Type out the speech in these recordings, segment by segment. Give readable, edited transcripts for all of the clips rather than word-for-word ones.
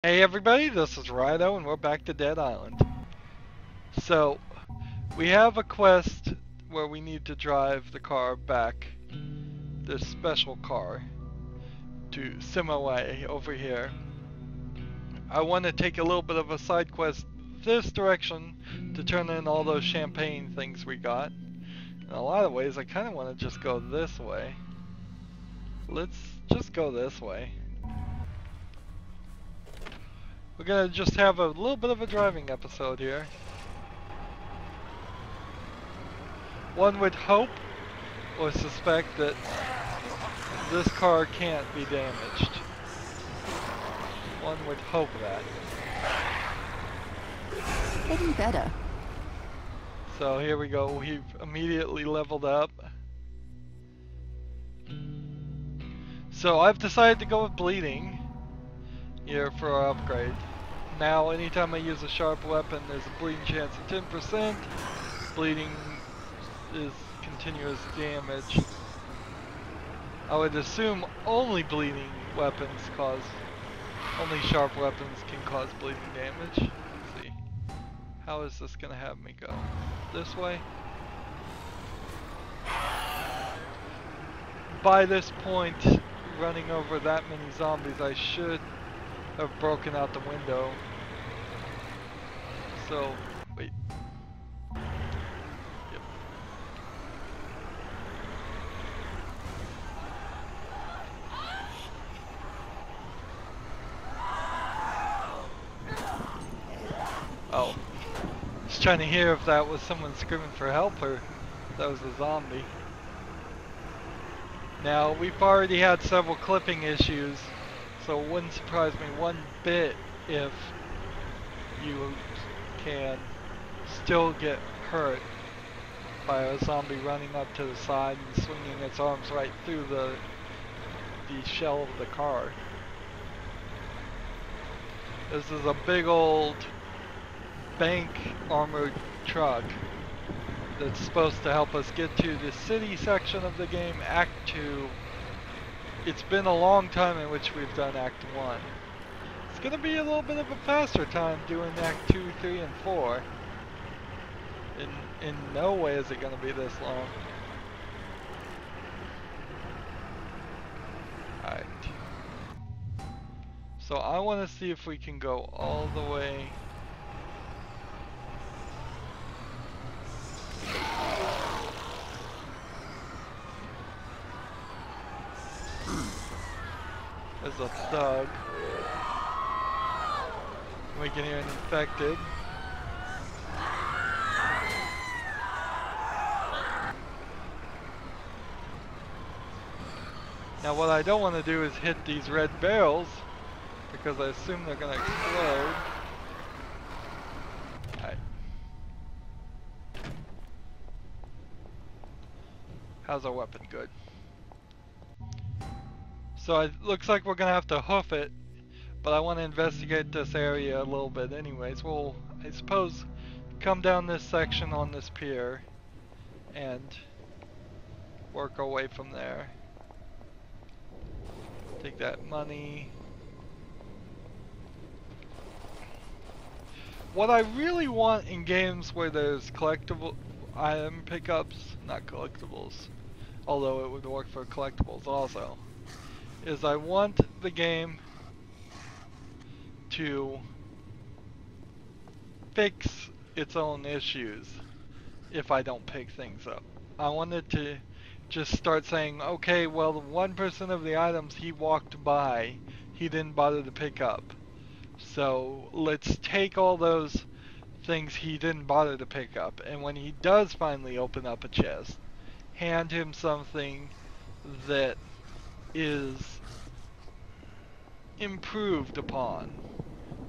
Hey everybody, this is Rydo and we're back to Dead Island. So, we have a quest where we need to drive the car back, this special car, to Simaway over here. I want to take a little bit of a side quest this direction to turn in all those champagne things we got. In a lot of ways, I kind of want to just go this way. Let's just go this way. We're gonna just have a little bit of a driving episode here. One would hope or suspect that this car can't be damaged. One would hope that. Getting better. So here we go, we've immediately leveled up. So I've decided to go with bleeding here for our upgrade. Now anytime I use a sharp weapon there's a bleeding chance of 10%. Bleeding is continuous damage. I would assume only bleeding weapons cause, only sharp weapons can cause bleeding damage. Let's see. How is this gonna have me go? This way? By this point, running over that many zombies, I should have broken out the window. So, wait. Yep. Oh. Just trying to hear if that was someone screaming for help or if that was a zombie. Now, we've already had several clipping issues, so it wouldn't surprise me one bit if you can still get hurt by a zombie running up to the side and swinging its arms right through the shell of the car. This is a big old bank armored truck that's supposed to help us get to the city section of the game, Act 2. It's been a long time in which we've done Act 1. It's gonna be a little bit of a faster time doing Act 2, 3, and 4. In no way is it gonna be this long. Alright. So I wanna see if we can go all the way. As a thug. We can hear an infected. Now what I don't want to do is hit these red barrels because I assume they're going to explode. Alright. How's our weapon? Good. So it looks like we're going to have to hoof it, but I want to investigate this area a little bit anyways. We'll, I suppose, come down this section on this pier and work our way from there. Take that money. What I really want in games where there's collectible item pickups, not collectibles, although it would work for collectibles also, is I want the game to fix its own issues if I don't pick things up. I want it to just start saying, okay, well, the 1% of the items he walked by, he didn't bother to pick up. So let's take all those things he didn't bother to pick up, and when he does finally open up a chest, hand him something that is improved upon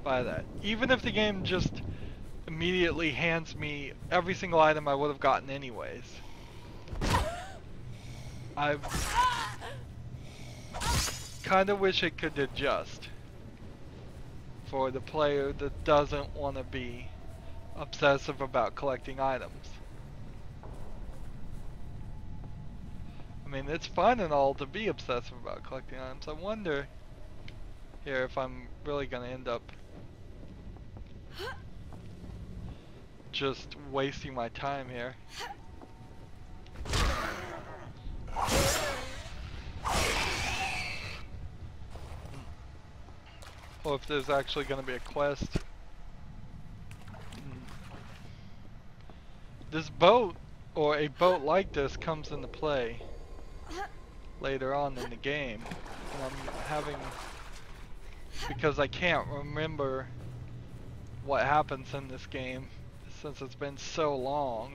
by that. Even if the game just immediately hands me every single item I would have gotten anyways. I kind of wish it could adjust for the player that doesn't want to be obsessive about collecting items. I mean, it's fun and all to be obsessive about collecting items. I wonder here if I'm really gonna end up just wasting my time here. Or if there's actually gonna be a quest. This boat, or a boat like this, comes into play later on in the game. And I'm having, because I can't remember what happens in this game since it's been so long,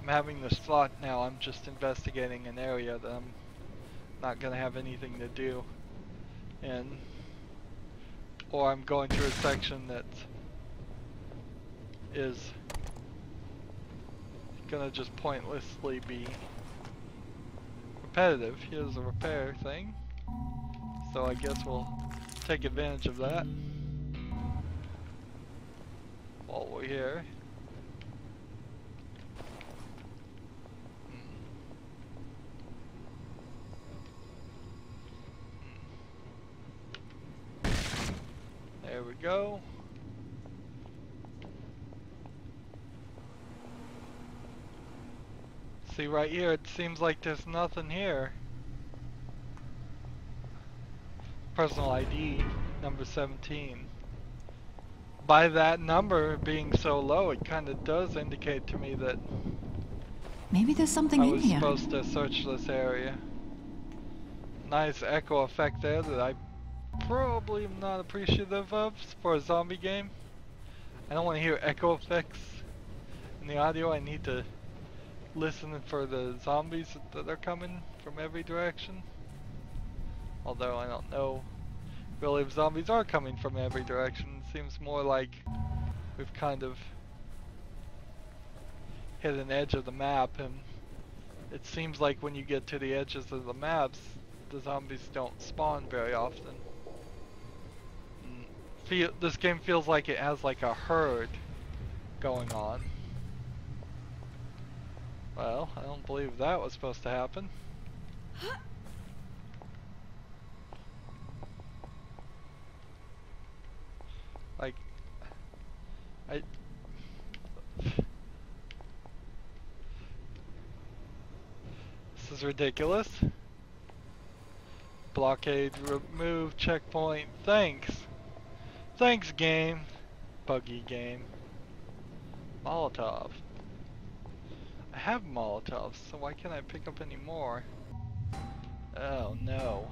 I'm having this thought now I'm just investigating an area that I'm not gonna have anything to do in, or I'm going through a section that is gonna just pointlessly be repetitive. Here's a repair thing, so I guess we'll take advantage of that while we're here. There we go. See, right here, it seems like there's nothing here. Personal ID, number 17. By that number being so low, it kind of does indicate to me that maybe there's something in here. I was supposed to search this area. Nice echo effect there that I probably am not appreciative of for a zombie game. I don't want to hear echo effects in the audio. I need to listen for the zombies that are coming from every direction. Although I don't know really if zombies are coming from every direction. It seems more like we've kind of hit an edge of the map, and it seems like when you get to the edges of the maps, the zombies don't spawn very often. This game feels like it has like a herd going on. Well, I don't believe that was supposed to happen. Like, this is ridiculous. Blockade removed, checkpoint, thanks. Thanks, game. Buggy game. Molotov. I have Molotovs, so why can't I pick up any more? Oh no.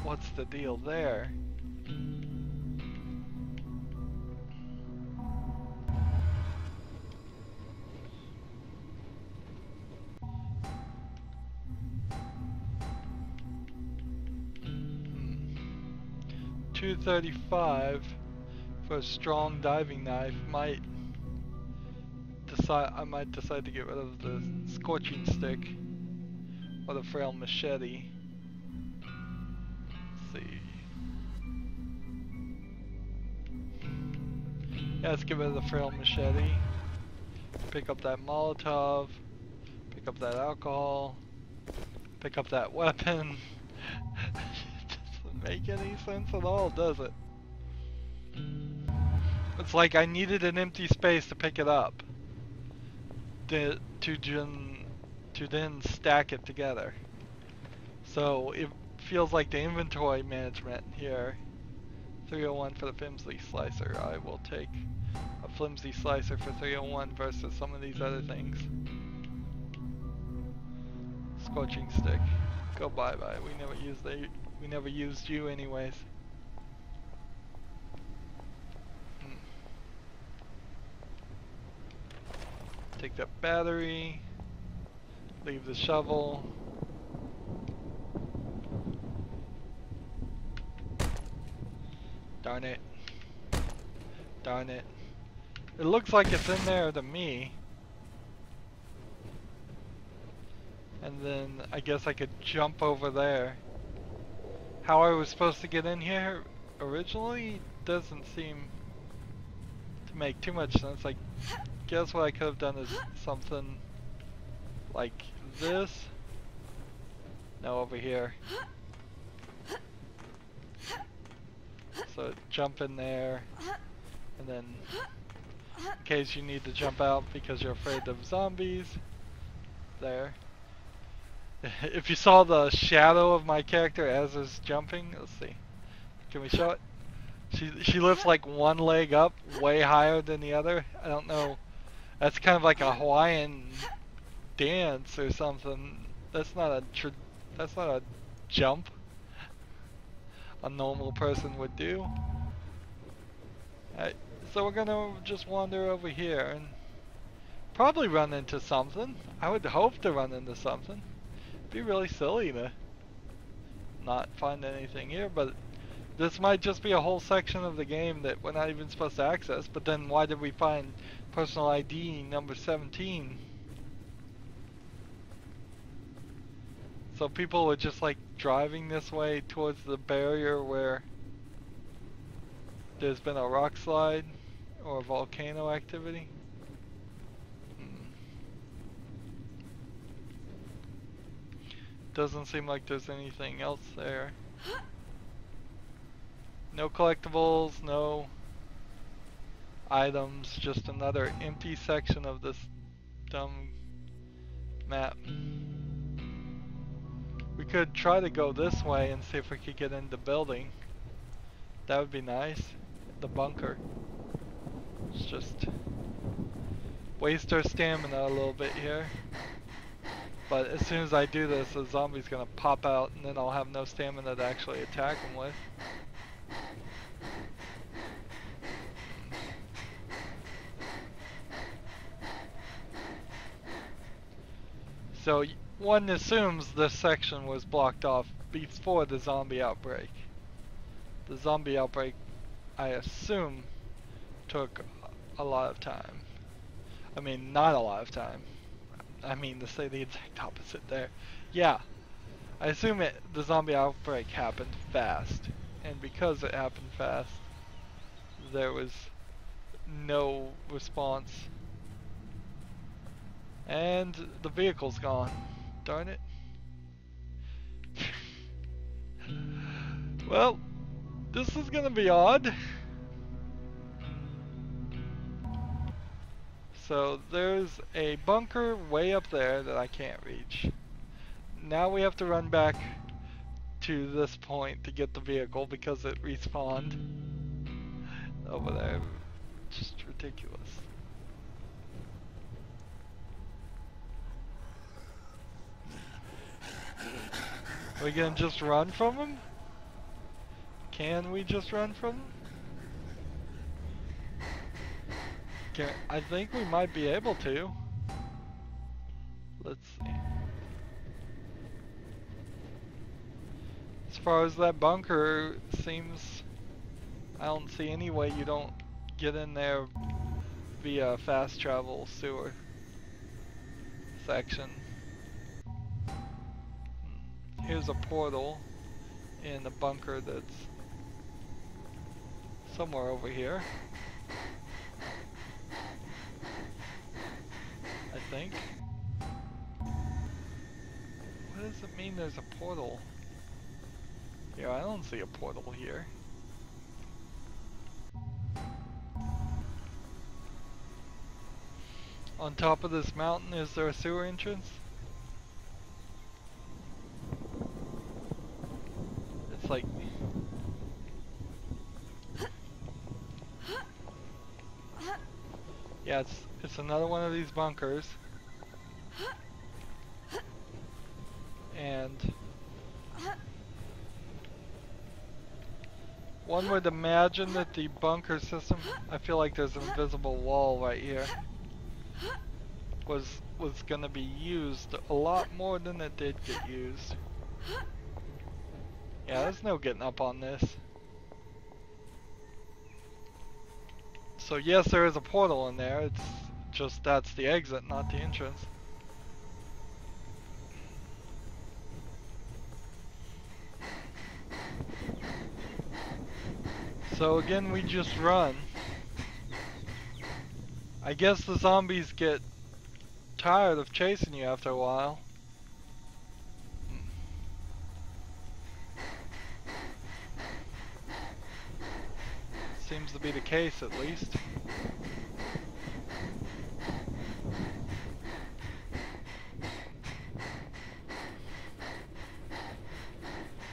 What's the deal there? $2.35 for a strong diving knife. I might decide to get rid of the scorching stick or the frail machete. Let's see. Yeah, let's get rid of the frail machete. Pick up that Molotov. Pick up that alcohol. Pick up that weapon. Doesn't make any sense at all, does it? It's like I needed an empty space to pick it up. To then stack it together. So it feels like the inventory management here. 301 for the flimsy slicer. I will take a flimsy slicer for 301 versus some of these other things. Scorching stick. Go bye bye. We never used you anyways. Take that battery, leave the shovel. Darn it. Darn it. It looks like it's in there to me. And then I guess I could jump over there. How I was supposed to get in here originally doesn't seem to make too much sense. I guess what I could have done is something like this. No, over here. So jump in there, and then in case you need to jump out because you're afraid of zombies, there. If you saw the shadow of my character as is jumping, let's see. Can we show it? She lifts like one leg up way higher than the other. I don't know. That's kind of like a Hawaiian dance or something. That's not a jump a normal person would do. Alright, so we're gonna just wander over here and probably run into something. I would hope to run into something. It'd be really silly to not find anything here, but this might just be a whole section of the game that we're not even supposed to access. But then why did we find personal ID number 17? So people were just like driving this way towards the barrier where there's been a rock slide or a volcano activity. Doesn't seem like there's anything else there. No collectibles, no items, just another empty section of this dumb map. We could try to go this way and see if we could get in the building. That would be nice. The bunker. Let's just waste our stamina a little bit here. But as soon as I do this, a zombie's gonna pop out and then I'll have no stamina to actually attack him with. So one assumes this section was blocked off before the zombie outbreak. The zombie outbreak, I assume, took a lot of time. I mean, not a lot of time. I mean, to say the exact opposite there. Yeah, I assume the zombie outbreak happened fast. And because it happened fast, there was no response. And the vehicle's gone. Darn it. Well, this is gonna be odd. So there's a bunker way up there that I can't reach. Now we have to run back to this point to get the vehicle because it respawned over there. Just ridiculous. Are we gonna just run from him? Can we just run from him? I think we might be able to. Let's see. As far as that bunker seems, I don't see any way you don't get in there via fast travel sewer section. Here's a portal in a bunker that's somewhere over here, I think. What does it mean there's a portal? Yeah, I don't see a portal here. On top of this mountain, is there a sewer entrance? It's like... Yeah, it's another one of these bunkers. And... one would imagine that the bunker system, I feel like there's an invisible wall right here, was gonna be used a lot more than it did get used. Yeah, there's no getting up on this. So yes, there is a portal in there, it's just that's the exit, not the entrance. So again, we just run. I guess the zombies get tired of chasing you after a while. Seems to be the case, at least.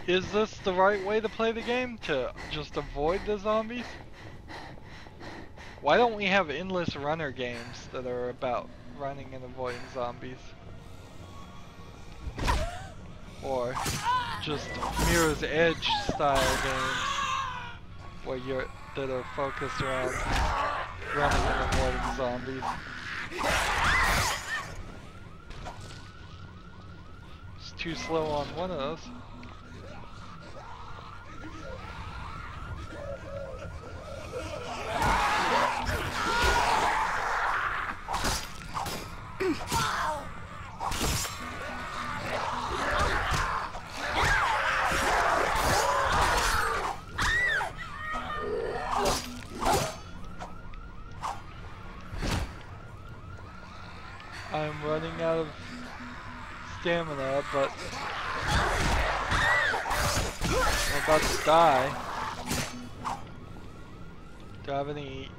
Is this the right way to play the game? To just avoid the zombies? Why don't we have endless runner games that are about running and avoiding zombies? Or just Mirror's Edge style games where that are focused around running and avoiding zombies. It's too slow on one of those. I'm running out of stamina, but I'm about to die. Do I have any?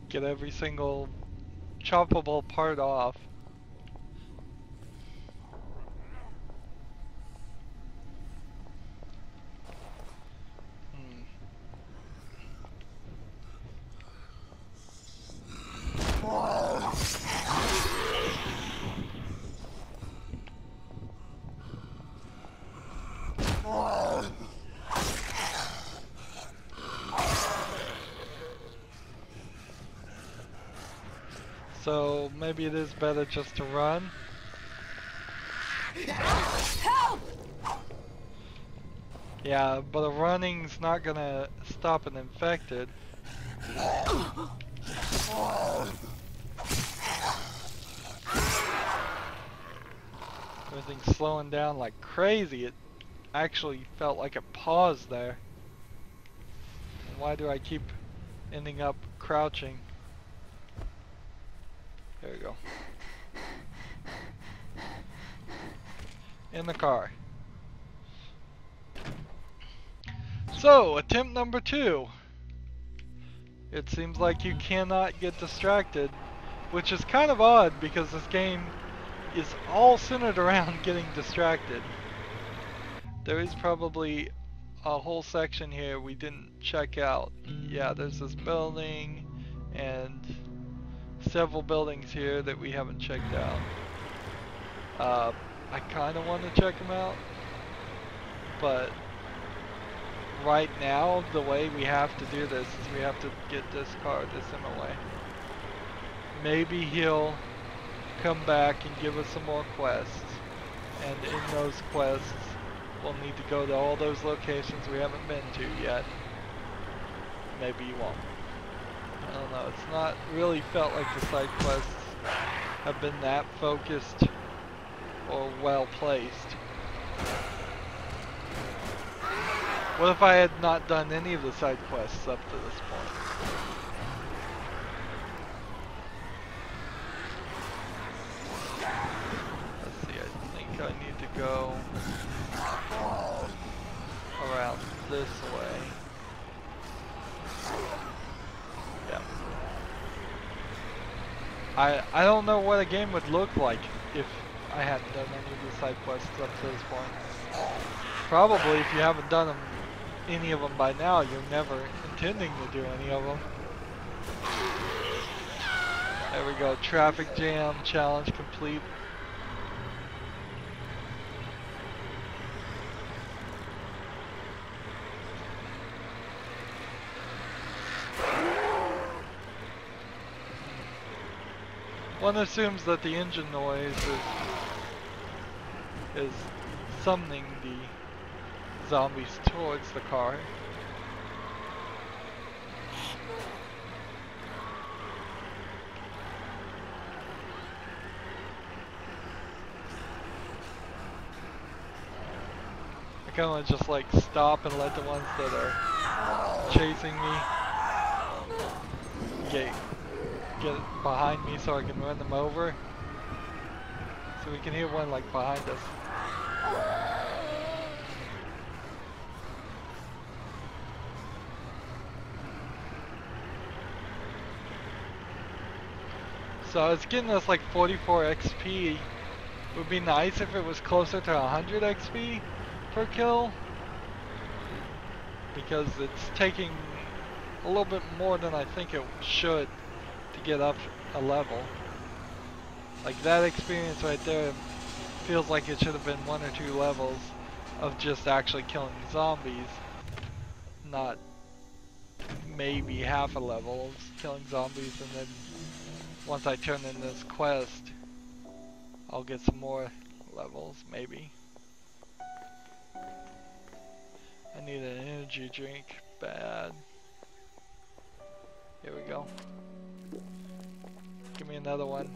Get every single choppable part off. So maybe it is better just to run. Help! Yeah, but a running's not gonna stop an infected. Everything's slowing down like crazy. It actually felt like a pause there. And why do I keep ending up crouching? There we go. In the car. So, attempt number 2. It seems like you cannot get distracted, which is kind of odd because this game is all centered around getting distracted. There is probably a whole section here we didn't check out. Yeah, there's this building and several buildings here that we haven't checked out. I kind of want to check them out, but right now the way we have to do this is we have to get this car to send away. Maybe he'll come back and give us some more quests, and in those quests we'll need to go to all those locations we haven't been to yet. Maybe he won't. I don't know, it's not really felt like the side quests have been that focused or well placed. What if I had not done any of the side quests up to this point? Let's see, I think I need to go around this way. Yeah. I don't know what a game would look like if I hadn't done any of the side quests up to this point. Probably if you haven't done any of them by now, you're never intending to do any of them. There we go, traffic jam, challenge complete. One assumes that the engine noise is summoning the zombies towards the car. think I'm gonna just like stop and let the ones that are chasing me get behind me so I can run them over. So we can hear one like behind us. So it's getting us like 44 XP. It would be nice if it was closer to 100 XP per kill, because it's taking a little bit more than I think it should to get up a level. Like that experience right there feels like it should have been 1 or 2 levels of just actually killing zombies, not maybe half a level of killing zombies, and then once I turn in this quest I'll get some more levels, maybe. I need an energy drink bad. Here we go. Give me another one.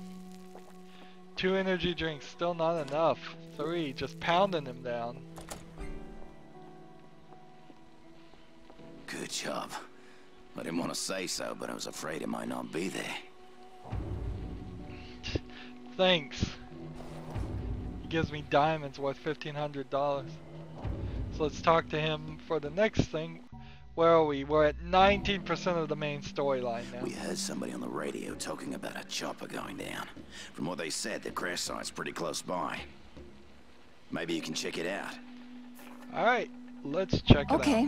2 energy drinks, still not enough. 3, just pounding them down. Good job. I didn't want to say so, but I was afraid it might not be there. Thanks. He gives me diamonds worth $1,500. So let's talk to him for the next thing. Where are we? We're at 19% of the main storyline now. We heard somebody on the radio talking about a chopper going down. From what they said, the crash site's pretty close by. Maybe you can check it out. Alright, let's check it out. Okay.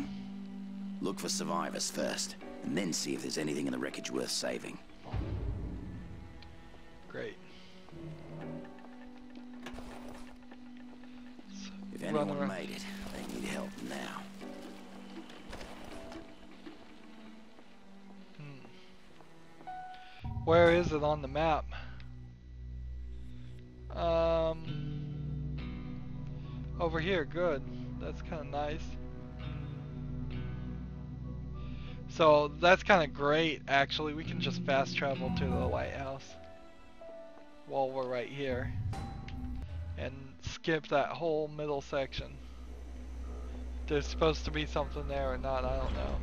Look for survivors first, and then see if there's anything in the wreckage worth saving. Great. If anyone made it, they need help now. Where is it on the map? Over here, good. That's kind of nice. So that's kind of great, actually. We can just fast travel to the lighthouse while we're right here and skip that whole middle section. There's supposed to be something there or not, I don't know.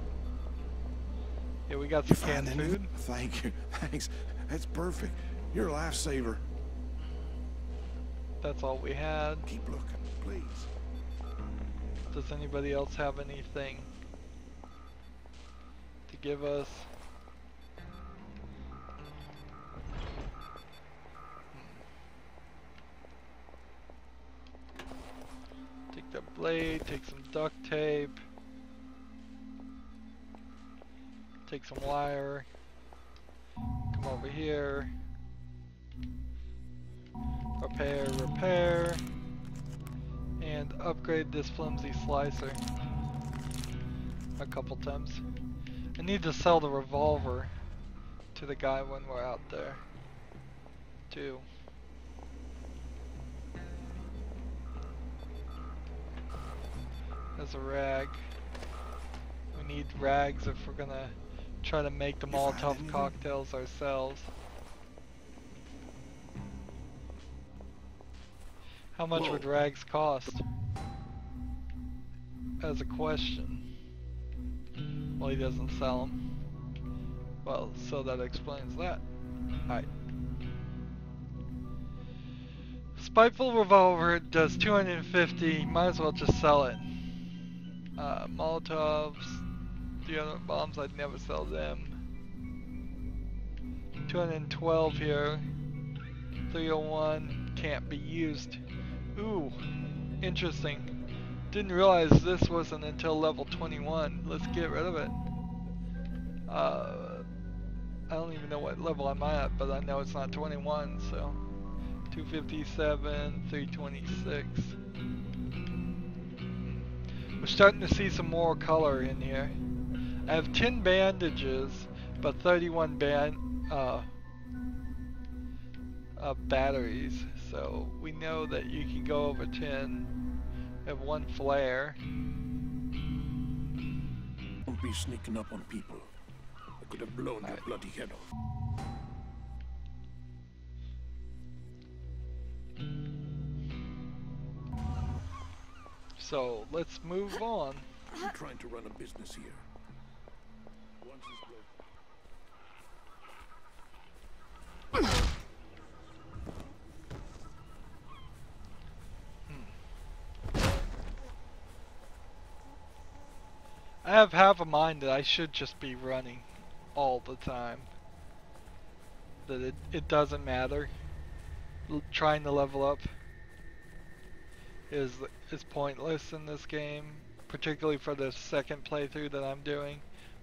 Yeah, we got some canned food. Thank you. Thanks. That's perfect. You're a lifesaver. That's all we had. Keep looking, please. Does anybody else have anything to give us? Take the blade, take some duct tape. Take some wire, come over here, repair, and upgrade this flimsy slicer a couple times. I need to sell the revolver to the guy when we're out there, too. There's a rag. We need rags if we're gonna try to make the Molotov cocktails ourselves. How much would rags cost? As a question. Well, he doesn't sell them. Well, so that explains that. Alright. Spiteful revolver does 250. Might as well just sell it. Molotovs. The other bombs, I'd never sell them. 212 here. 301 can't be used. Ooh, interesting. Didn't realize this wasn't until level 21. Let's get rid of it. I don't even know what level I'm at, but I know it's not 21, so 257, 326. We're starting to see some more color in here. I have 10 bandages, but 31 batteries, so we know that you can go over 10. I have 1 flare. Don't be sneaking up on people. I could have blown your bloody head off. So let's move on. I'm trying to run a business here. Once it's built. I have half a mind that I should just be running all the time. That it doesn't matter. Trying to level up is pointless in this game, particularly for the second playthrough that I'm doing,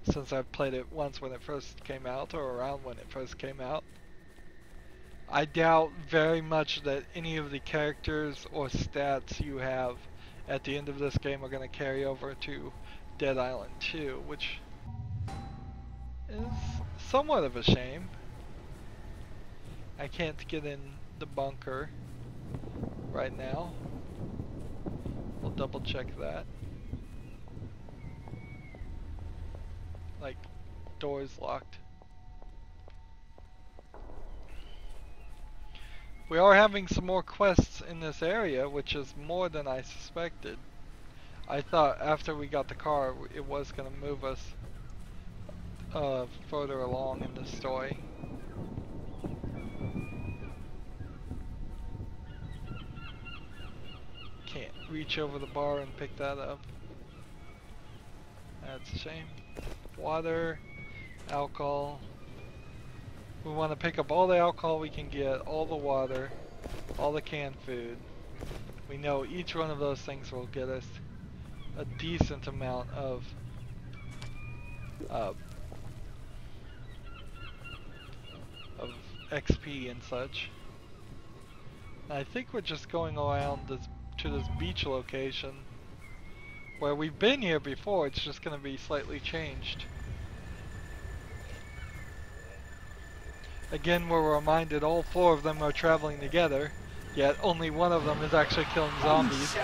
since I've played it once when it first came out, or around when it first came out. I doubt very much that any of the characters or stats you have at the end of this game are going to carry over to Dead Island 2, which is somewhat of a shame. I can't get in the bunker right now. We'll double check that. Like, door's locked. We are having some more quests in this area, which is more than I suspected. I thought after we got the car, it was going to move us further along in the story. Can't reach over the bar and pick that up. That's a shame. Water, alcohol. We want to pick up all the alcohol we can get, all the water, all the canned food. We know each one of those things will get us a decent amount of XP and such. And I think we're just going around to this beach location where we've been here before. It's just going to be slightly changed. Again, we're reminded all four of them are traveling together, yet only one of them is actually killing zombies.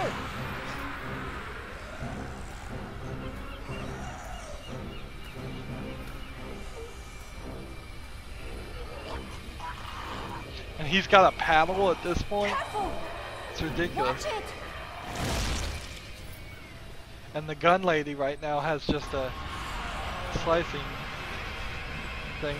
And he's got a paddle at this point. It's ridiculous. And the gun lady right now has just a slicing thing.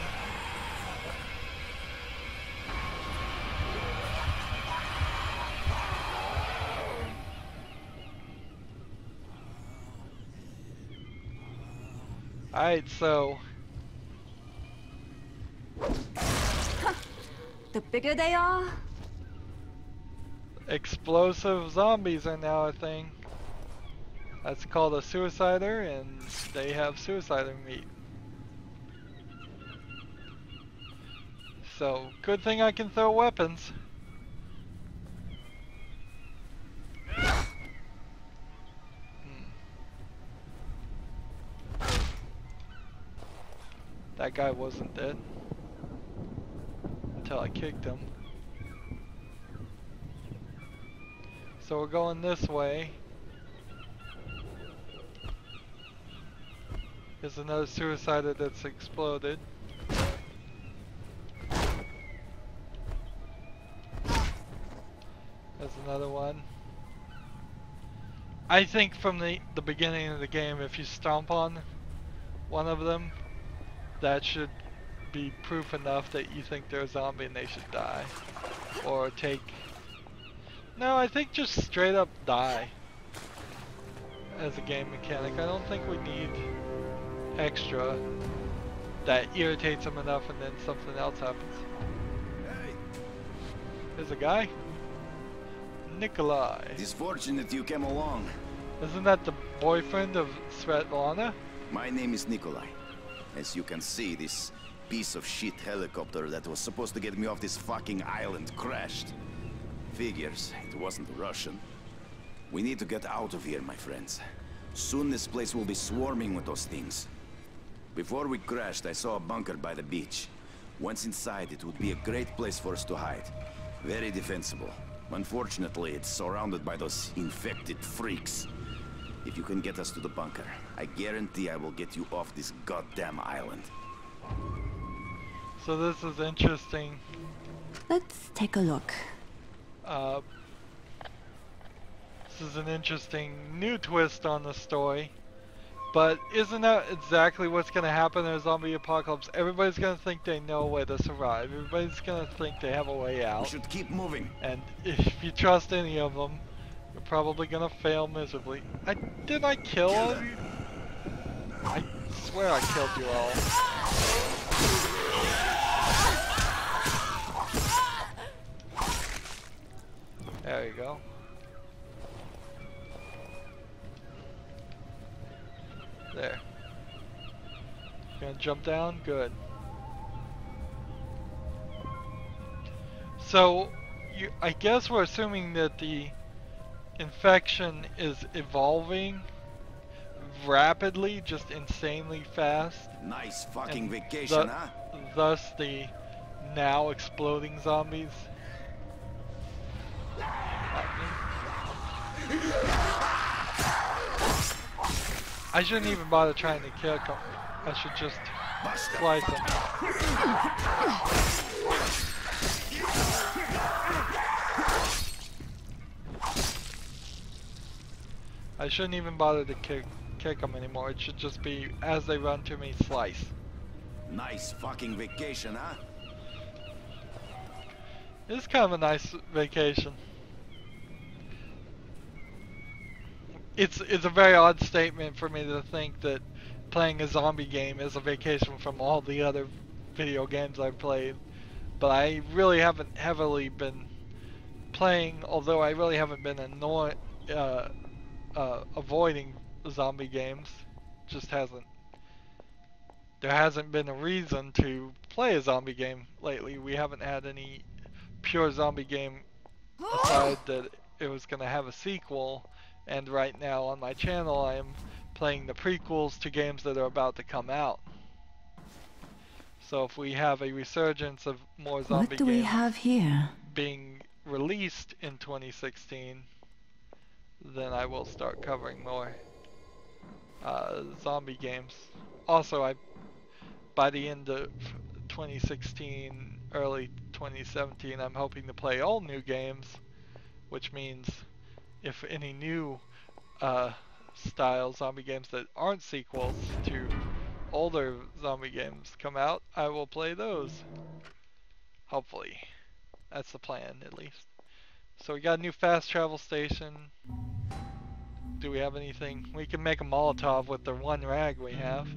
Alright, so The bigger they are, explosive zombies are now a thing. That's called a suicider, and they have suicider meat. So, good thing I can throw weapons. That guy wasn't dead until I kicked him. So we're going this way. There's another suicider that's exploded. There's another one. I think from the beginning of the game, if you stomp on one of them, that should be proof enough that you think they're a zombie and they should die. Or take... No, I think just straight up die as a game mechanic. I don't think we need extra that irritates them enough and then something else happens. Hey, There's a guy. Nikolai. it is fortunate you came along. Isn't that the boyfriend of Svetlana? My name is Nikolai. As you can see, this piece of shit helicopter that was supposed to get me off this fucking island crashed. Figures, it wasn't Russian. We need to get out of here, my friends. Soon this place will be swarming with those things. Before we crashed, I saw a bunker by the beach. Once inside, it would be a great place for us to hide. Very defensible. Unfortunately, it's surrounded by those infected freaks. If you can get us to the bunker, I guarantee I will get you off this goddamn island. So this is interesting. let's take a look. This is an interesting new twist on the story. But isn't that exactly what's going to happen in a zombie apocalypse? Everybody's going to think they know a way to survive. Everybody's going to think they have a way out. We should keep moving. And if you trust any of them, you're probably going to fail miserably. Didn't I kill all of you? I swear I killed you all. There you go. There. Gonna jump down? Good. So, I guess we're assuming that the infection is evolving rapidly, just insanely fast. Nice fucking vacation, huh? Thus the now exploding zombies. I shouldn't even bother trying to kill them. I should just slice them. I shouldn't even bother to kick them anymore. It should just be, as they run to me, slice. Nice fucking vacation, huh? It's kind of a nice vacation. It's a very odd statement for me to think that playing a zombie game is a vacation from all the other video games I've played. But I really haven't heavily been playing, although I really haven't been avoiding zombie games. Just there hasn't been a reason to play a zombie game lately. We haven't had any pure zombie game aside that it was going to have a sequel. And right now on my channel I am playing the prequels to games that are about to come out. So if we have a resurgence of more zombie What do we have here? being released in 2016, then I will start covering more zombie games. Also, by the end of 2016, early 2017, I'm hoping to play all new games, which means if any new style zombie games that aren't sequels to older zombie games come out, I will play those. Hopefully. That's the plan, at least. So we got a new fast travel station. Do we have anything? We can make a Molotov with the one rag we have.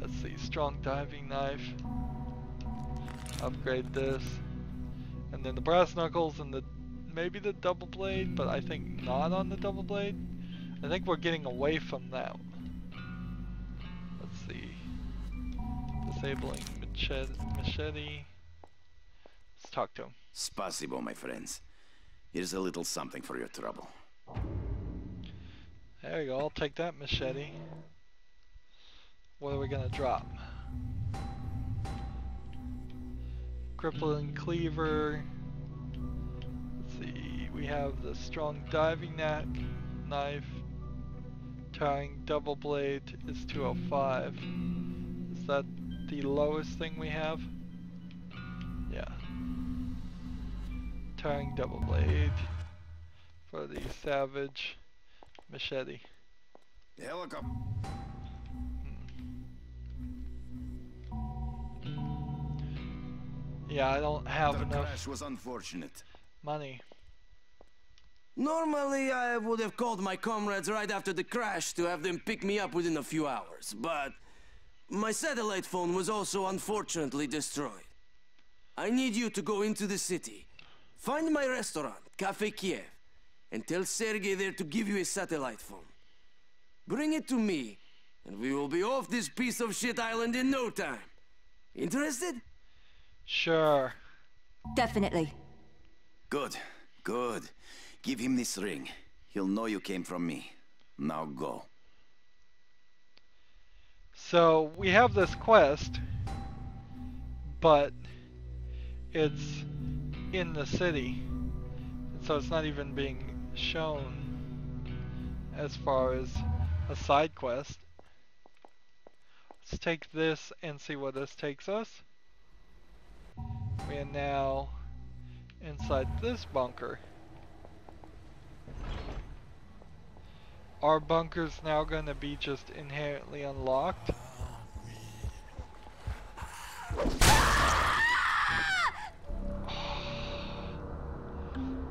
Let's see, strong diving knife. Upgrade this. And then the brass knuckles and maybe the double blade, but I think not on the double blade. I think we're getting away from that. Let's see. Disabling machete. Let's talk to him. Spasibo, my friends. Here's a little something for your trouble. There you go, I'll take that machete. What are we gonna drop? Crippling cleaver. Let's see, we have the strong diving knife. Tying double blade is 205. Is that the lowest thing we have? Yeah. Tying double blade for the savage machete. The helicopter. Yeah, I don't have The enough crash was unfortunate. money. Normally, I would have called my comrades right after the crash to have them pick me up within a few hours, but my satellite phone was also unfortunately destroyed. I need you to go into the city, find my restaurant, Cafe Kiev, and tell Sergey there to give you a satellite phone. Bring it to me, and we will be off this piece of shit island in no time. Interested? Sure. Definitely. Good, good. Give him this ring. He'll know you came from me. Now go. So we have this quest, but it's in the city, so it's not even being shown as far as a side quest. Let's take this and see where this takes us. We are now inside this bunker. Are bunkers now going to be just inherently unlocked?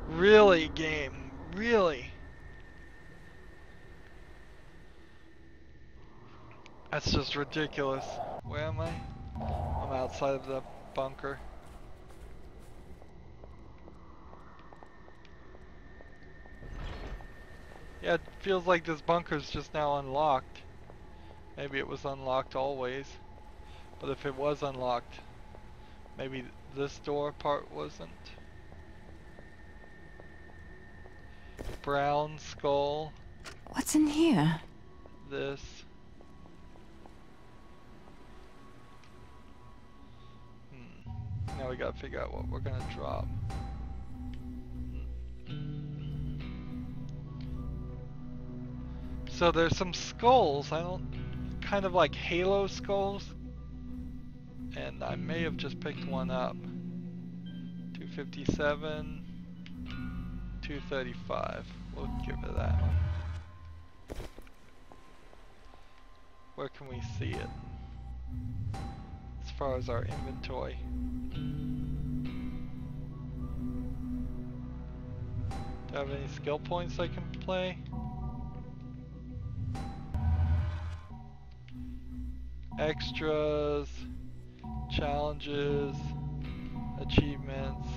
Really, game? Really? That's just ridiculous. Where am I? I'm outside of the bunker. Yeah, it feels like this bunker's just now unlocked. Maybe it was unlocked always. But if it was unlocked, maybe this door part wasn't. Brown skull. What's in here? This. Now we gotta figure out what we're gonna drop. So there's some skulls, kind of like halo skulls. And I may have just picked one up. 257, 235. We'll give it that one. Where can we see it? As far as our inventory. Do I have any skill points I can play? Extras, challenges, achievements,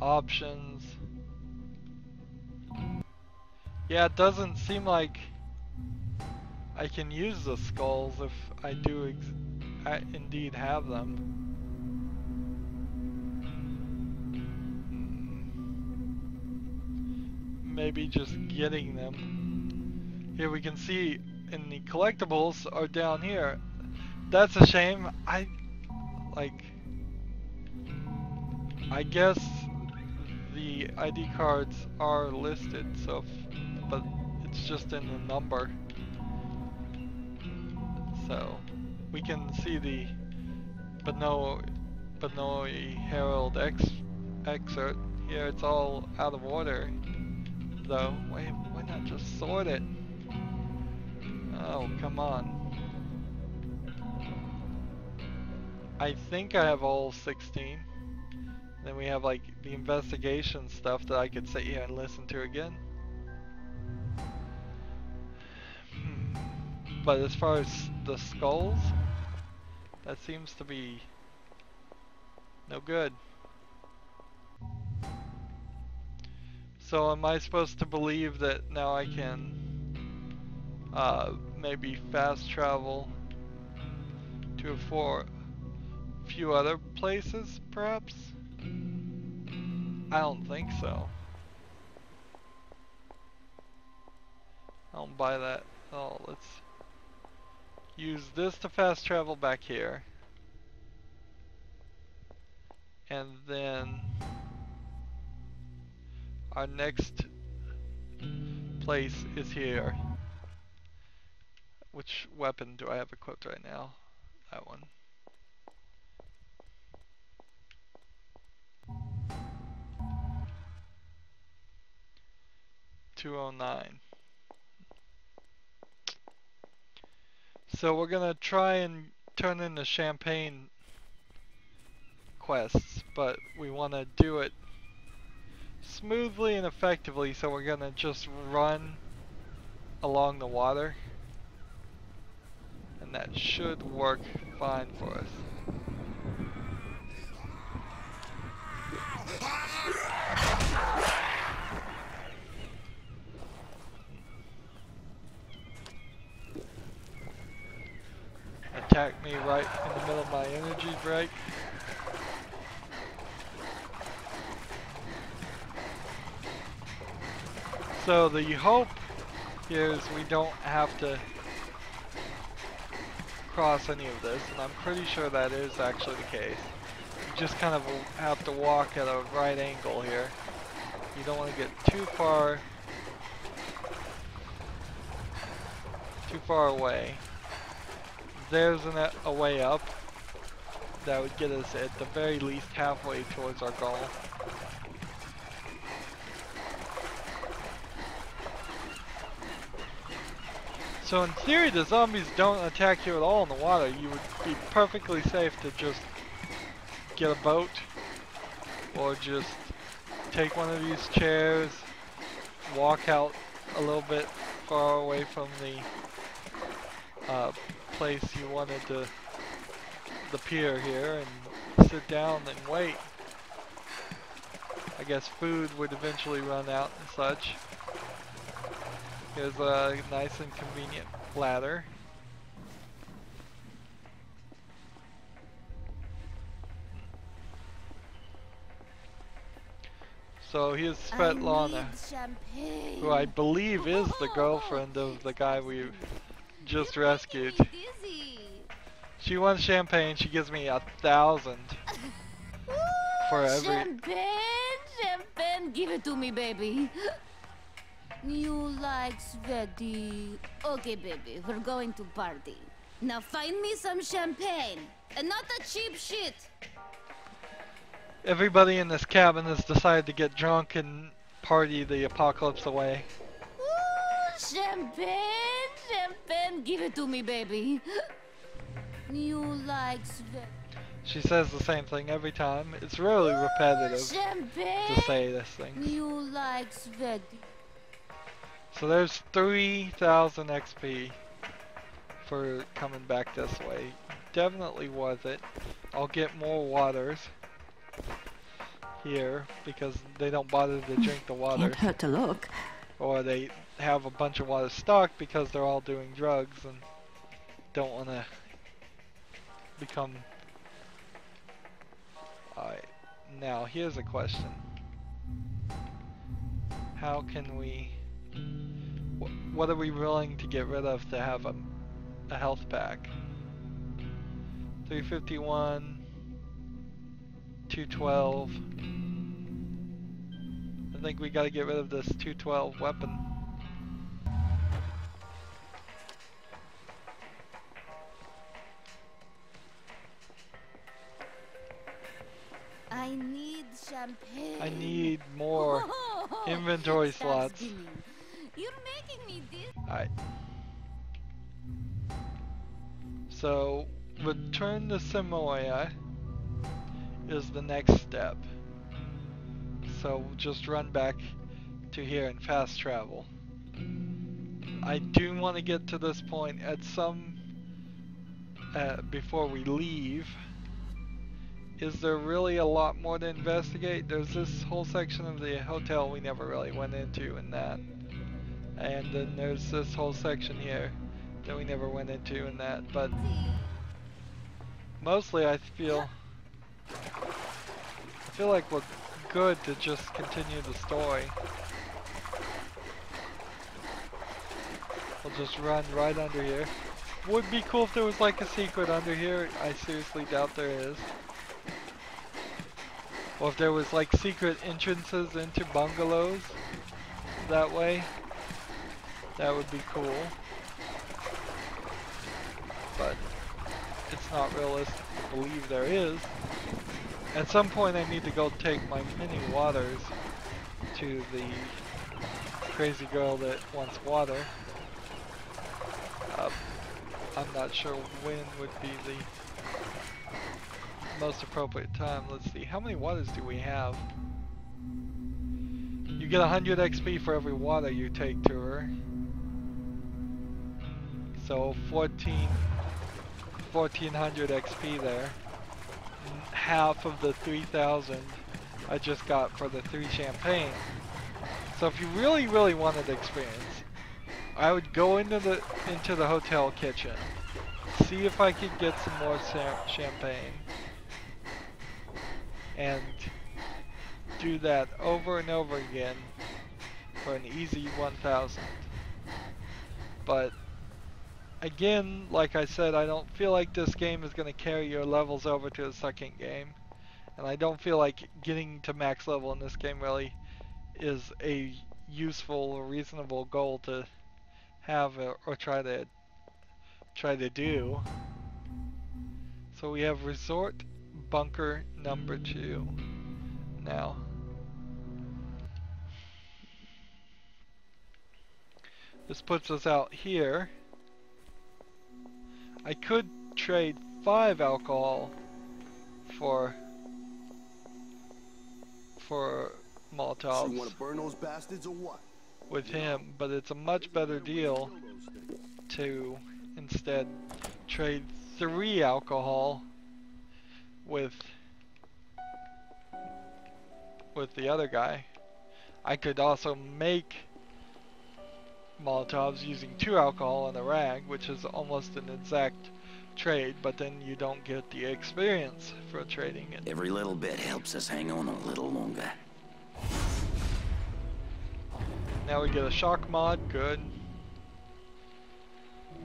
options. Yeah, it doesn't seem like I can use the skulls if I do indeed have them. Maybe just getting them. Here we can see in the collectibles are down here. That's a shame. I guess the ID cards are listed, so but it's just in the number. So we can see the Benoi Herald excerpt. Here it's all out of order though. Why not just sort it? Oh, come on. I think I have all 16. Then we have like the investigation stuff that I could sit here and listen to again. But as far as the skulls, that seems to be no good. So am I supposed to believe that now I can maybe fast travel to a few other places, perhaps? I don't think so. I don't buy that. Oh, let's use this to fast travel back here. And then our next place is here. Which weapon do I have equipped right now? That one. $209. So we're gonna try and turn in the champagne quests, but we want to do it smoothly and effectively, so we're gonna just run along the water, and that should work fine for us. Attack me right in the middle of my energy break. So the hope here is we don't have to cross any of this, and I'm pretty sure that is actually the case. You just kind of have to walk at a right angle here. You don't want to get too far away. There's a way up that would get us at the very least halfway towards our goal. So in theory, the zombies don't attack you at all in the water. You would be perfectly safe to just get a boat or just take one of these chairs, walk out a little bit far away from the place you wanted to, the pier here, and sit down and wait. I guess food would eventually run out and such. Here's a nice and convenient ladder. So here's Svetlana, who I believe is the girlfriend of the guy we just rescued. She wants champagne. She gives me 1,000 for every. Champagne, give it to me, baby. You like sweaty. Okay, baby, we're going to party. Now find me some champagne, and not the cheap shit. Everybody in this cabin has decided to get drunk and party the apocalypse away. Ooh, champagne, give it to me, baby. You like sweat. She says the same thing every time. It's really repetitive to say this thing. You like sweaty. So there's 3,000 XP for coming back this way. Definitely worth it. I'll get more waters here because they don't bother to drink the water. Can't hurt to look. Or they have a bunch of water stock because they're all doing drugs and don't want to become... Alright, now here's a question. How can we... What are we willing to get rid of to have a health pack? 351, 212. I think we gotta get rid of this 212 weapon. I need champagne. I need more inventory slots. You're making me this. Alright. So, return to Samoa is the next step. So, we'll just run back to here and fast travel. I do want to get to this point at some... before we leave. Is there really a lot more to investigate? There's this whole section of the hotel we never really went into in that. And then there's this whole section here that we never went into in that. But mostly I feel like we're good to just continue the story. We'll just run right under here. Would be cool if there was like a secret under here. I seriously doubt there is. Or if there was like secret entrances into bungalows that way. That would be cool. But it's not realistic to believe there is. At some point I need to go take my mini waters to the crazy girl that wants water. I'm not sure when would be the most appropriate time. Let's see, how many waters do we have? You get 100 XP for every water you take to her. So 1400 XP there. Half of the 3,000 I just got for the 3 champagne. So if you really wanted experience, I would go into the hotel kitchen, see if I could get some more champagne, and do that over and over again for an easy 1,000. But again, like I said, I don't feel like this game is going to carry your levels over to the second game. And I don't feel like getting to max level in this game really is a useful or reasonable goal to have or try to do. So we have resort bunker number 2 now. This puts us out here. I could trade 5 alcohol for Molotovs. You want to burn those bastards or what? With him, but it's a much better deal to instead trade 3 alcohol with the other guy. I could also make Molotovs using 2 alcohol and a rag, which is almost an exact trade, but then you don't get the experience for trading it. Every little bit helps us hang on a little longer. Now we get a shock mod, good.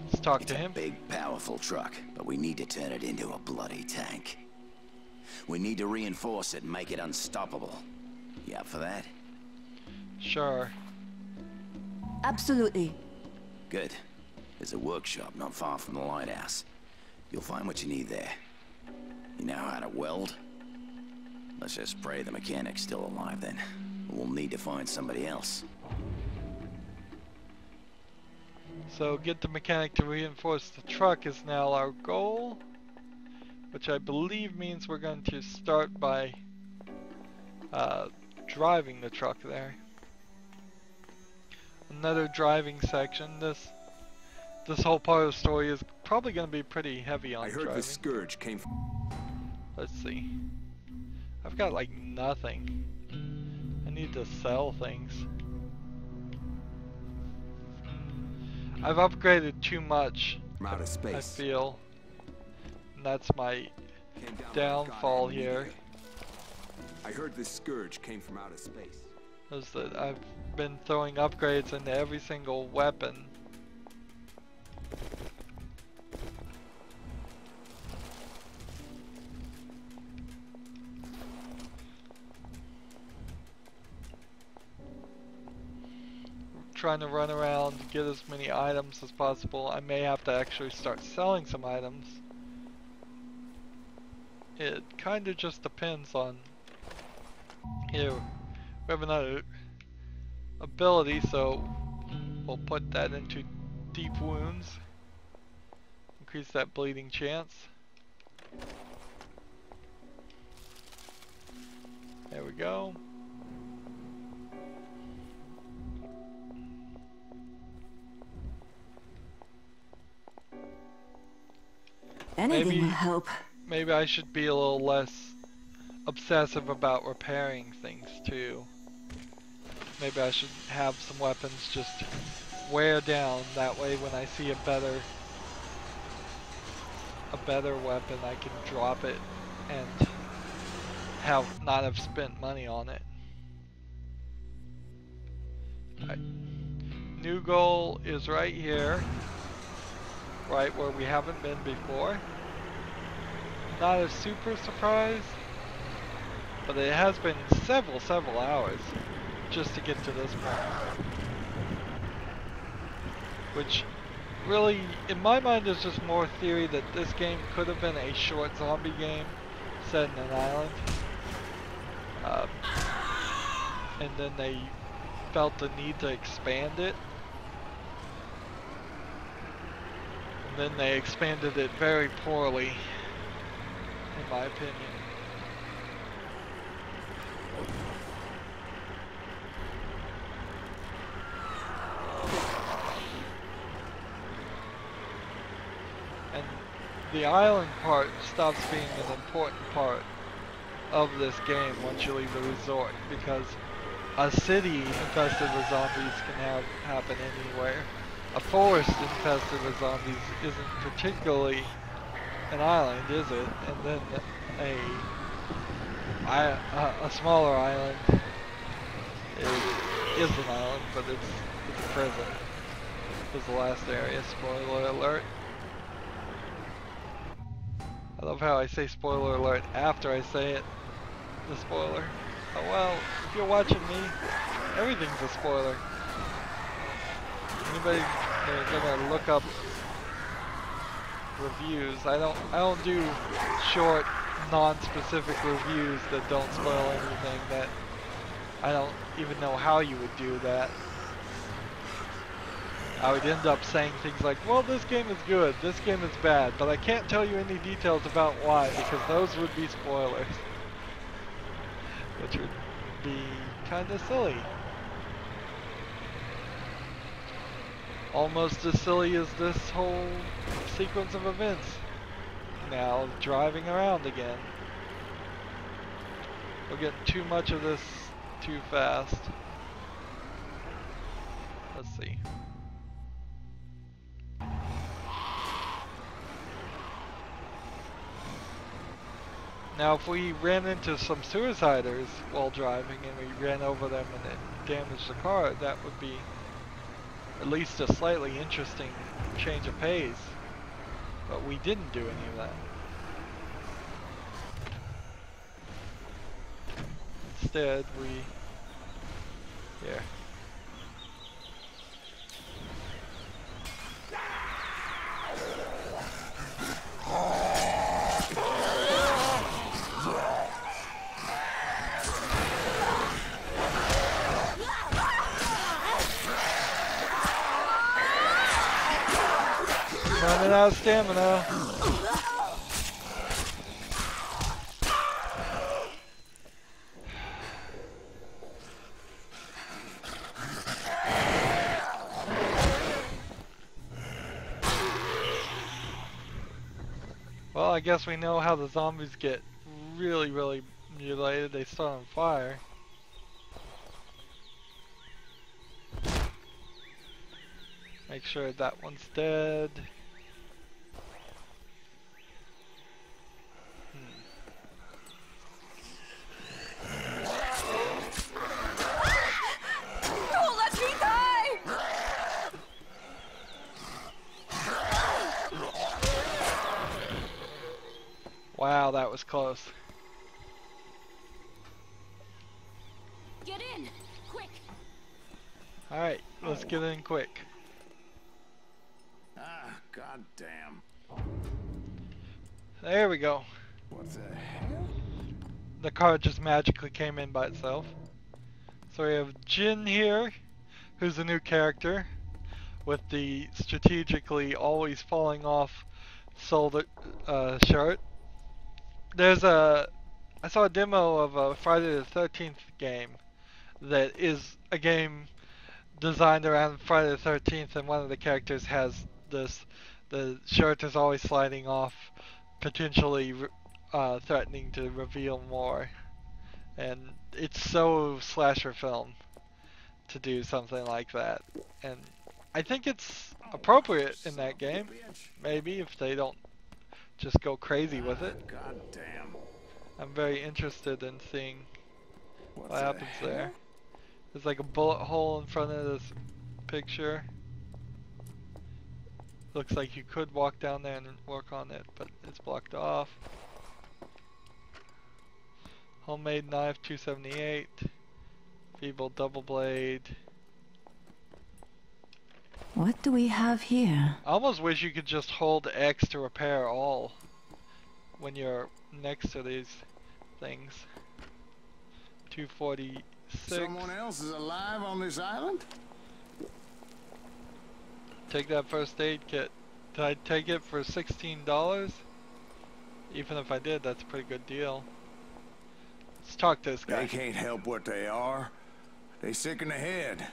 Let's talk to him. It's a big, powerful truck, but we need to turn it into a bloody tank. We need to reinforce it and make it unstoppable. You up for that? Sure. Absolutely. Good. There's a workshop not far from the lighthouse. You'll find what you need there. You know how to weld? Let's just pray the mechanic's still alive then. We'll need to find somebody else. So get the mechanic to reinforce the truck is now our goal, which I believe means we're going to start by driving the truck there. Another driving section. This whole part of the story is probably going to be pretty heavy on driving. I heard the scourge came from... Let's see. I've got like nothing. I need to sell things. I've upgraded too much, from outer space. I feel. And that's my downfall here. I heard this scourge came from outer space. Is that I've been throwing upgrades into every single weapon. Trying to run around, get as many items as possible. I may have to actually start selling some items. It kind of just depends on... Here, we have another ability, so we'll put that into deep wounds. Increase that bleeding chance. There we go. Anything will help. Maybe I should be a little less obsessive about repairing things too. Maybe I should have some weapons just wear down. That way when I see a better weapon I can drop it and not have spent money on it. Right. New goal is right here. Right where we haven't been before. Not a super surprise, but it has been several hours just to get to this point. Which really, in my mind, is just more theory that this game could have been a short zombie game set in an island. And then they felt the need to expand it. Then they expanded it very poorly, in my opinion. And the island part stops being an important part of this game once you leave the resort, because a city infested with zombies can happen anywhere. A forest infested with zombies isn't particularly an island, is it? And then a smaller island is an island, but it's a prison. Is the last area. Spoiler alert. I love how I say spoiler alert after I say it. The spoiler. Oh well, if you're watching me, everything's a spoiler. Anybody gonna look up reviews? I don't do short, non-specific reviews that don't spoil anything. That I don't even know how you would do that. I would end up saying things like, well, this game is good, this game is bad, but I can't tell you any details about why, because those would be spoilers. Which would be kind of silly. Almost as silly as this whole sequence of events. Now, driving around again. We're getting too much of this too fast. Let's see. Now if we ran into some suiciders while driving and we ran over them and it damaged the car, that would be at least a slightly interesting change of pace. But we didn't do any of that. Instead we... Here. Running out of stamina. Well, I guess we know how the zombies get really, really mutilated. They start on fire. Make sure that one's dead. Don't let me die! Wow, that was close. Get in, quick. Alright, let's get in quick. Ah, goddamn. There we go. What the hell? The car just magically came in by itself. So we have Jin here, who's a new character, with the strategically always falling off shoulder shirt. I saw a demo of a Friday the 13th game that is a game designed around Friday the 13th, and one of the characters has this, the shirt is always sliding off, potentially threatening to reveal more. And it's so slasher film to do something like that. And I think it's appropriate in that game, maybe, if they don't just go crazy with it. Goddamn. I'm very interested in seeing What what the happens hell? there. There's like a bullet hole in front of this picture. Looks like you could walk down there and work on it, but it's blocked off. Homemade knife, 278. Feeble double blade. What do we have here? I almost wish you could just hold X to repair all when you're next to these things. 246. Someone else is alive on this island? Take that first aid kit. Did I take it for $16? Even if I did, that's a pretty good deal. Let's talk to this guy. They can't help what they are. They sick in the head.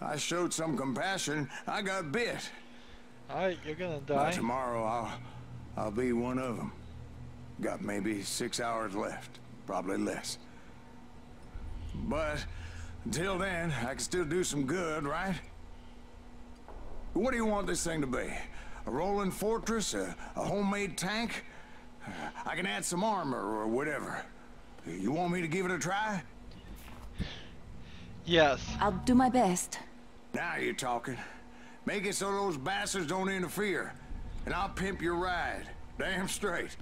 I showed some compassion. I got bit. Alright, you're gonna By die. tomorrow, I'll be one of them. Got maybe 6 hours left. Probably less. But until then, I can still do some good, right? What do you want this thing to be? A rolling fortress? A homemade tank? I can add some armor or whatever. You want me to give it a try? Yes. I'll do my best. Now you're talking. Make it so those bastards don't interfere. And I'll pimp your ride. Damn straight.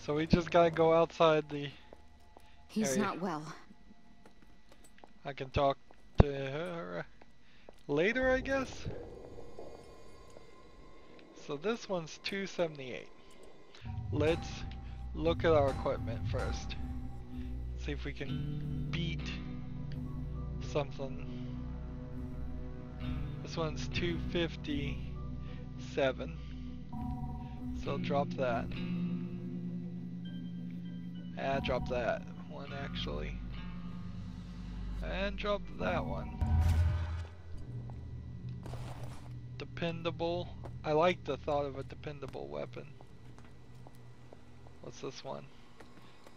So we just gotta go outside the He's area. not well. I can talk to her later, I guess. So this one's 278. Let's look at our equipment first. See if we can beat something. This one's 257. So drop that. Drop that one actually. And drop that one. Dependable. I like the thought of a dependable weapon. What's this one?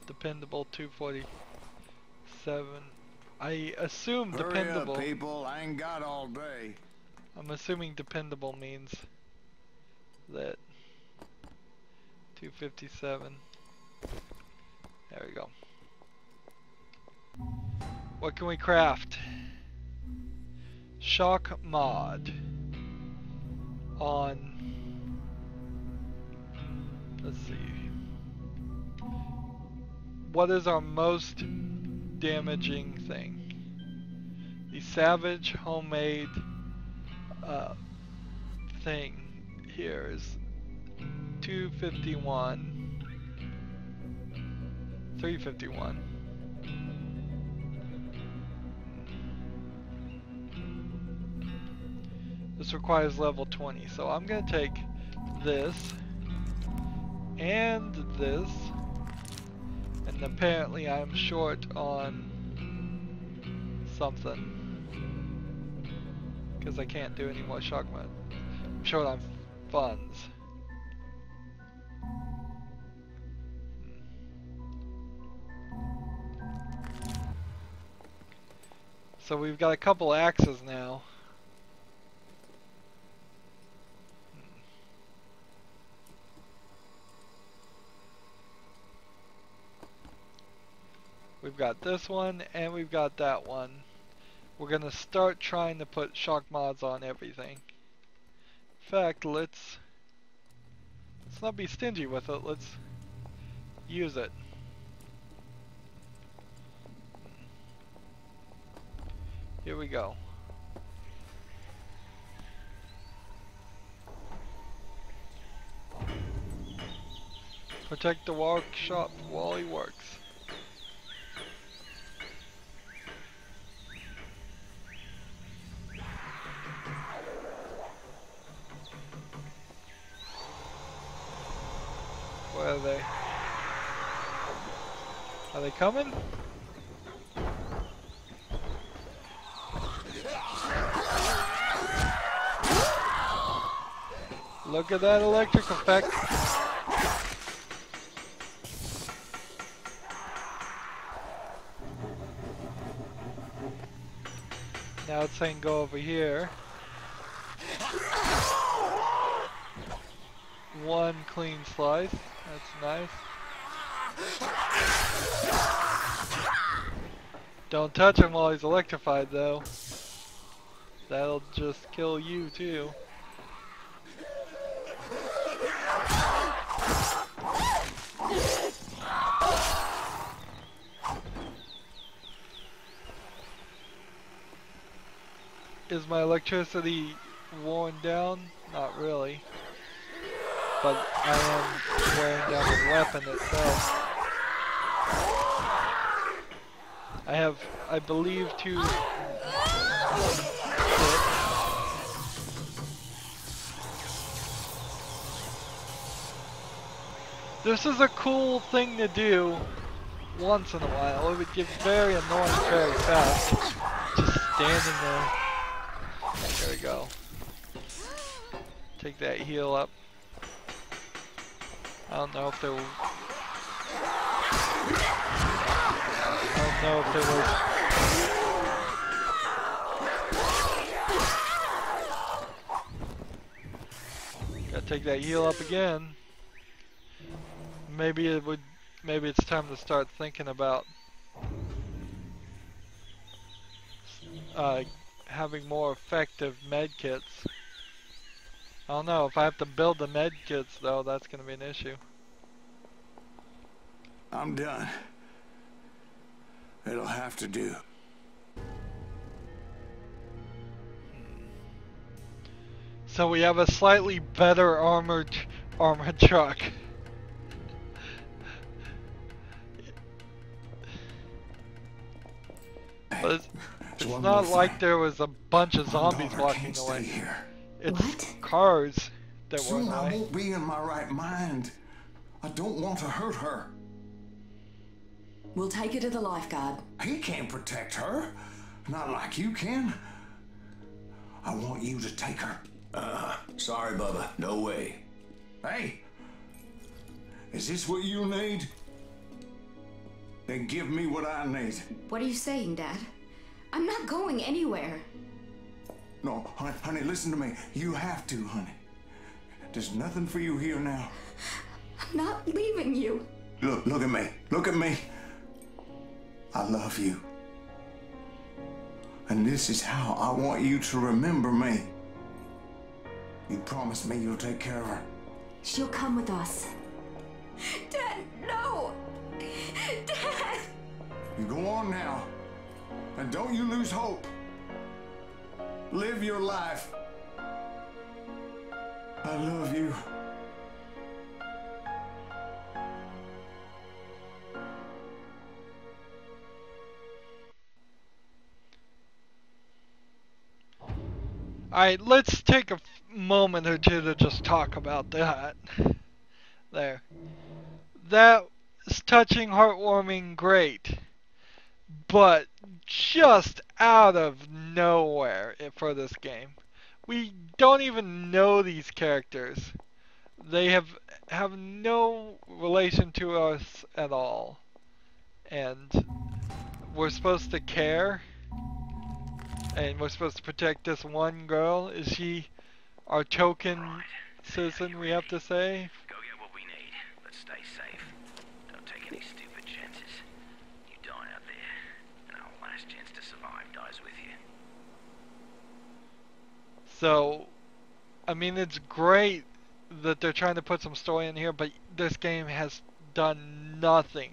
Dependable 247. I assume dependable. Hurry up, people. I ain't got all day. I'm assuming dependable means that 257. There we go. What can we craft? Shock mod on, let's see, what is our most damaging thing? The savage homemade thing here is 251, 351. This requires level 20, so I'm gonna take this and this, and apparently I'm short on something because I can't do any more shock mod. I'm short on funds. So we've got a couple axes now. We've got this one and we've got that one. We're gonna start trying to put shock mods on everything. In fact, let's not be stingy with it. Let's use it. Here we go. Protect the workshop while he works. Where are they? Are they coming? Look at that electric effect. Now it's saying go over here. One clean slice. That's nice. Don't touch him while he's electrified though. That'll just kill you too. Is my electricity worn down? Not really. But I am wearing down the weapon itself. I have, I believe, two. This is a cool thing to do once in a while. It would get very annoying very fast. Just standing there. There we go. Take that heal up. I don't know if there will. I don't know if there was. Gotta take that heal up again. Maybe it would. Maybe it's time to start thinking about having more effective med kits. I don't know, if I have to build the med kits though, that's gonna be an issue. I'm done. It'll have to do. So we have a slightly better armored truck. Just It's one not more like thing. there was a bunch of My zombies daughter walking can't away. stay here. It's What? cars that Soon run I away. won't be in my right mind. I don't want to hurt her. We'll take her to the lifeguard. He can't protect her. Not like you can. I want you to take her. Sorry, Bubba. No way. Hey, is this what you need? Then give me what I need. What are you saying, Dad? I'm not going anywhere. No, honey, listen to me. You have to, honey. There's nothing for you here now. I'm not leaving you. Look at me. Look at me. I love you. And this is how I want you to remember me. You promised me you'll take care of her. She'll come with us. Dad, no! Dad! You go on now. And don't you lose hope. Live your life. I love you. Alright, let's take a moment or two to just talk about that. There. That is touching, heartwarming, great. But just out of nowhere for this game. We don't even know these characters. They have no relation to us at all. And we're supposed to care. And we're supposed to protect this one girl. Is she our token citizen, we have to say? Go get what we need, but stay safe. Don't take any stupid chances. You die out there, and our last chance to survive dies with you. So, I mean, it's great that they're trying to put some story in here, but this game has done nothing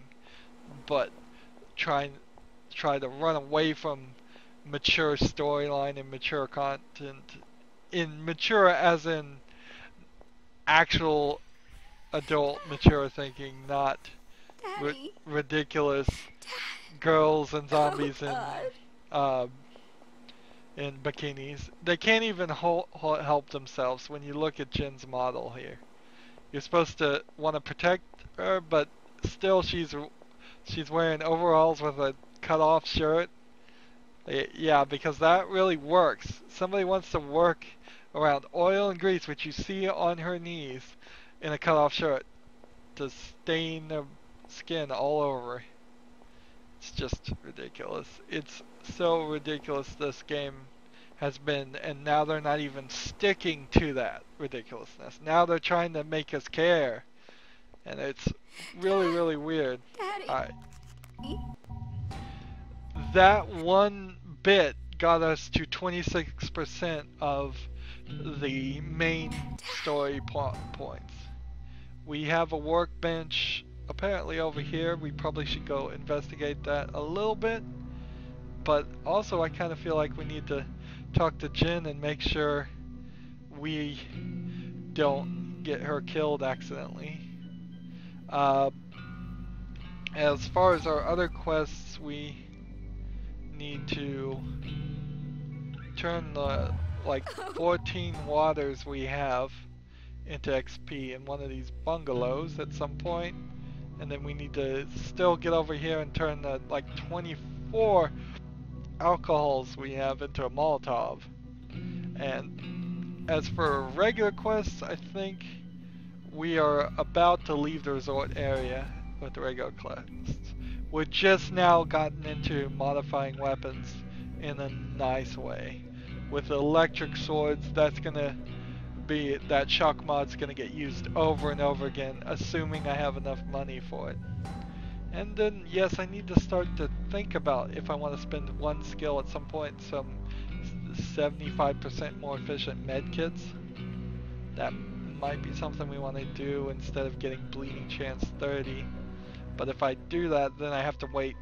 but try to run away from mature storyline and mature content. In mature as in actual adult mature thinking, not ridiculous girls and zombies in bikinis. They can't even help themselves when you look at Jin's model here. You're supposed to want to protect her, but still she's wearing overalls with a cut-off shirt. Yeah, because that really works. Somebody wants to work around oil and grease, which you see on her knees, in a cut-off shirt, to stain their skin all over. It's just ridiculous. It's so ridiculous this game has been, and now they're not even sticking to that ridiculousness. Now they're trying to make us care, and it's really, really weird. Daddy. That one bit got us to 26% of the main story points. We have a workbench apparently over here. We probably should go investigate that a little bit, but also I kind of feel like we need to talk to Jin and make sure we don't get her killed accidentally. As far as our other quests, we need to turn the 14 waters we have into XP in one of these bungalows at some point, and then we need to still get over here and turn the 24 alcohols we have into a Molotov. And as for regular quests, I think we are about to leave the resort area with the regular quests. We're just now gotten into modifying weapons in a nice way. With electric swords, that's gonna be, that shock mod's gonna get used over and over again, assuming I have enough money for it. And then, yes, I need to start to think about if I want to spend one skill at some point, some 75% more efficient medkits. That might be something we want to do instead of getting bleeding chance 30. But if I do that, then I have to wait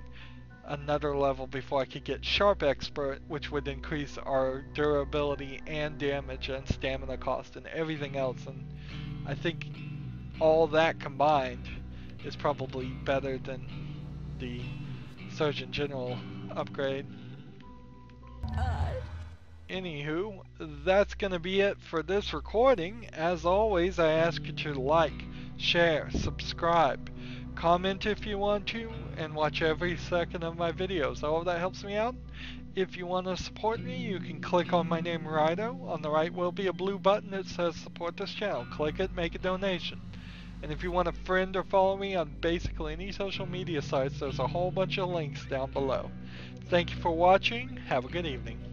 another level before I could get Sharp Expert, which would increase our durability and damage and stamina cost and everything else. And I think all that combined is probably better than the Surgeon General upgrade. anywho, that's going to be it for this recording. As always, I ask you to like, share, subscribe, comment if you want to, and watch every second of my videos. All of that helps me out. If you want to support me, you can click on my name, Rydo. On the right will be a blue button that says support this channel. Click it, make a donation. And if you want to friend or follow me on basically any social media sites, there's a whole bunch of links down below. Thank you for watching. Have a good evening.